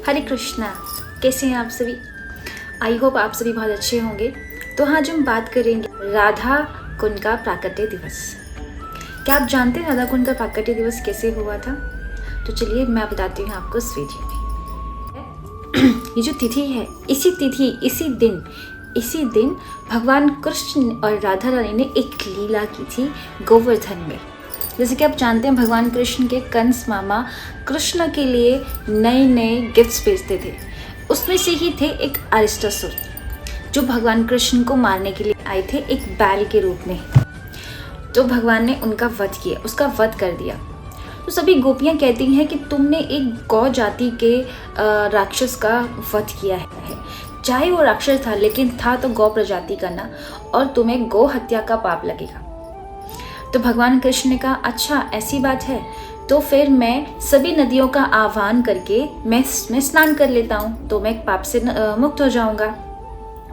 हरे कृष्णा। कैसे हैं आप सभी? आई होप आप सभी बहुत अच्छे होंगे। तो आज हम बात करेंगे राधा कुंड का प्राकट्य दिवस। क्या आप जानते हैं राधा कुंड का प्राकट्य दिवस कैसे हुआ था? तो चलिए मैं बताती हूँ आपको इस वीडियो में। ये जो तिथि है, इसी दिन भगवान कृष्ण और राधा रानी ने एक लीला की थी गोवर्धन में। जैसे कि आप जानते हैं भगवान कृष्ण के कंस मामा कृष्ण के लिए नए नए गिफ्ट्स भेजते थे। उसमें से ही थे एक अरिष्टासुर जो भगवान कृष्ण को मारने के लिए आए थे एक बैल के रूप में। तो भगवान ने उनका वध किया, उसका वध कर दिया। तो सभी गोपियाँ कहती हैं कि तुमने एक गौ जाति के राक्षस का वध किया है। चाहे वो राक्षस था लेकिन था तो गौ प्रजाति का ना, और तुम्हें गौ हत्या का पाप लगेगा। तो भगवान कृष्ण ने कहा अच्छा ऐसी बात है तो फिर मैं सभी नदियों का आह्वान करके मैं स्नान कर लेता हूँ, तो मैं पाप से मुक्त हो जाऊंगा।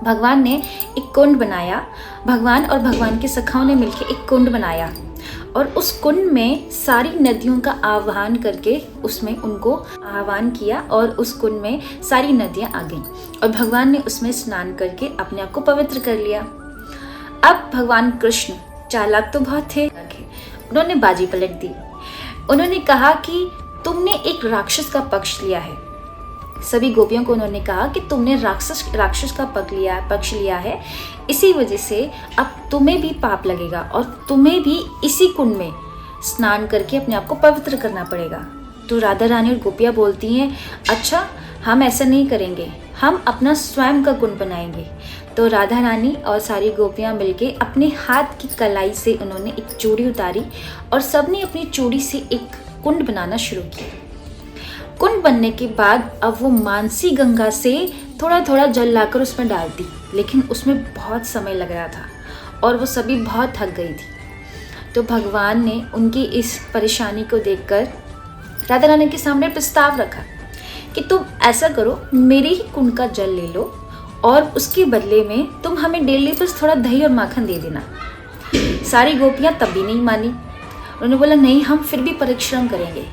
भगवान ने एक कुंड बनाया, भगवान और भगवान के सखाओं ने मिलकर एक कुंड बनाया और उस कुंड में सारी नदियों का आह्वान करके उसमें उनको आह्वान किया और उस कुंड में सारी नदियाँ आ गईं और भगवान ने उसमें स्नान करके अपने आप को पवित्र कर लिया। अब भगवान कृष्ण चालाक तो बहुत थे, उन्होंने बाजी पलट दी। उन्होंने कहा कि तुमने एक राक्षस का पक्ष लिया है। सभी गोपियों को उन्होंने कहा कि तुमने राक्षस का पक्ष लिया है, इसी वजह से अब तुम्हें भी पाप लगेगा और तुम्हें भी इसी कुंड में स्नान करके अपने आप को पवित्र करना पड़ेगा। तो राधा रानी और गोपियाँ बोलती हैं अच्छा हम ऐसा नहीं करेंगे, हम अपना स्वयं का कुंड बनाएंगे। तो राधा रानी और सारी गोपियाँ मिलके अपने हाथ की कलाई से उन्होंने एक चूड़ी उतारी और सबने अपनी चूड़ी से एक कुंड बनाना शुरू किया। कुंड बनने के बाद अब वो मानसी गंगा से थोड़ा थोड़ा जल लाकर उसमें डाल दी, लेकिन उसमें बहुत समय लग रहा था और वो सभी बहुत थक गई थी। तो भगवान ने उनकी इस परेशानी को देखकर राधा रानी के सामने प्रस्ताव रखा कि तुम ऐसा करो, मेरे ही कुंड का जल ले लो और उसके बदले में तुम हमें डेली बस थोड़ा दही और माखन दे देना। सारी गोपियाँ तब भी नहीं मानी। उन्होंने बोला नहीं, हम फिर भी परिश्रम करेंगे।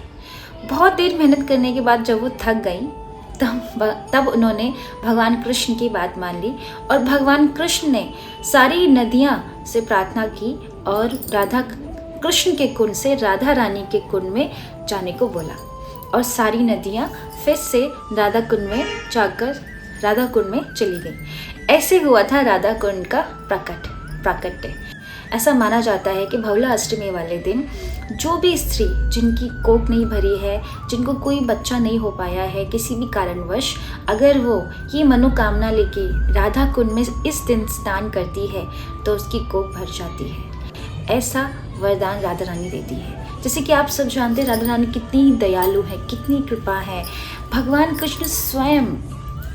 बहुत देर मेहनत करने के बाद जब वो थक गई तब उन्होंने भगवान कृष्ण की बात मान ली और भगवान कृष्ण ने सारी नदियाँ से प्रार्थना की और राधा कृष्ण के कुंड से राधा रानी के कुंड में जाने को बोला और सारी नदियाँ फिर से राधा कुंड में चली गई। ऐसे हुआ था राधा कुंड का प्राकट्य। ऐसा माना जाता है कि बहुला अष्टमी वाले दिन जो भी स्त्री जिनकी कोख नहीं भरी है, जिनको कोई बच्चा नहीं हो पाया है किसी भी कारणवश, अगर वो ये मनोकामना लेके राधा कुंड में इस दिन स्नान करती है तो उसकी कोख भर जाती है। ऐसा वरदान राधा रानी देती है। जैसे कि आप सब जानते हैं राधा रानी कितनी दयालु है, कितनी कृपा है। भगवान कृष्ण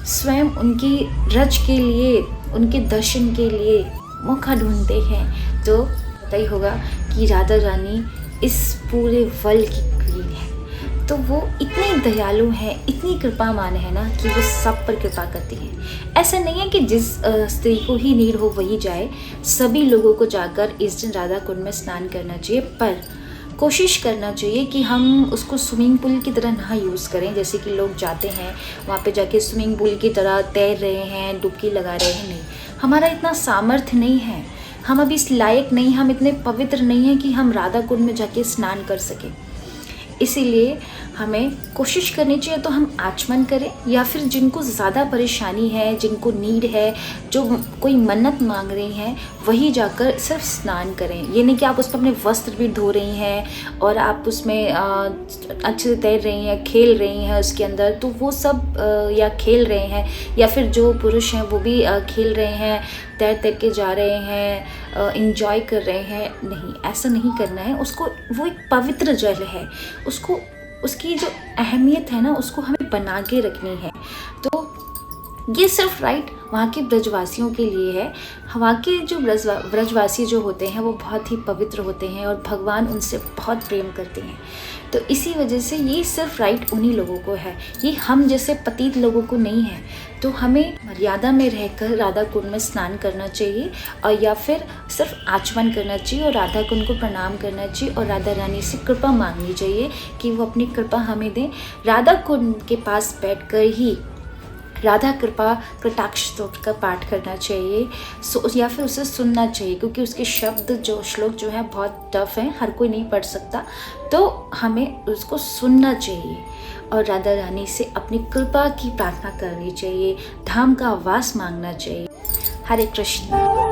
स्वयं उनकी रज के लिए, उनके दर्शन के लिए मौका ढूंढते हैं। तो पता ही होगा कि राधा रानी इस पूरे वर्ल्ड की क्वीन है। तो वो इतनी दयालु है, इतनी कृपामान है ना कि वो सब पर कृपा करती है। ऐसा नहीं है कि जिस स्त्री को ही नीड हो वही जाए, सभी लोगों को जाकर इस दिन राधा कुंड में स्नान करना चाहिए, पर कोशिश करना चाहिए कि हम उसको स्विमिंग पूल की तरह ना यूज़ करें। जैसे कि लोग जाते हैं वहाँ पे जाके स्विमिंग पूल की तरह तैर रहे हैं, डुबकी लगा रहे हैं। नहीं, हमारा इतना सामर्थ्य नहीं है, हम अभी इस लायक नहीं, हम इतने पवित्र नहीं हैं कि हम राधा कुंड में जाके स्नान कर सकें। इसीलिए हमें कोशिश करनी चाहिए तो हम आचमन करें, या फिर जिनको ज़्यादा परेशानी है, जिनको नीड है, जो कोई मन्नत मांग रही हैं, वही जाकर सिर्फ स्नान करें। ये नहीं कि आप उस पर अपने वस्त्र भी धो रही हैं और आप उसमें अच्छे से तैर रही हैं, खेल रही हैं उसके अंदर, तो वो सब या खेल रहे हैं, या फिर जो पुरुष हैं वो भी खेल रहे हैं, तैर के जा रहे हैं, इंजॉय कर रहे हैं। नहीं, ऐसा नहीं करना है। उसको, वो एक पवित्र जल है, उसको, उसकी जो अहमियत है ना उसको हमें बना के रखनी है। तो ये सिर्फ राइट वहाँ के ब्रजवासियों के लिए है। वहाँ के जो ब्रजवासी जो होते हैं वो बहुत ही पवित्र होते हैं और भगवान उनसे बहुत प्रेम करते हैं। तो इसी वजह से ये सिर्फ राइट उन्हीं लोगों को है, ये हम जैसे पतित लोगों को नहीं है। तो हमें मर्यादा में रहकर राधा कुंड में स्नान करना चाहिए और या फिर सिर्फ आचमन करना चाहिए और राधा कुंड को प्रणाम करना चाहिए और राधा रानी से कृपा मांगनी चाहिए कि वो अपनी कृपा हमें दें। राधा कुंड के पास बैठकर ही राधा कृपा कटाक्ष स्तोत्र का पाठ करना चाहिए या फिर उसे सुनना चाहिए, क्योंकि उसके शब्द जो श्लोक जो है बहुत टफ हैं, हर कोई नहीं पढ़ सकता। तो हमें उसको सुनना चाहिए और राधा रानी से अपनी कृपा की प्रार्थना करनी चाहिए, धाम का वास मांगना चाहिए। हरे कृष्ण।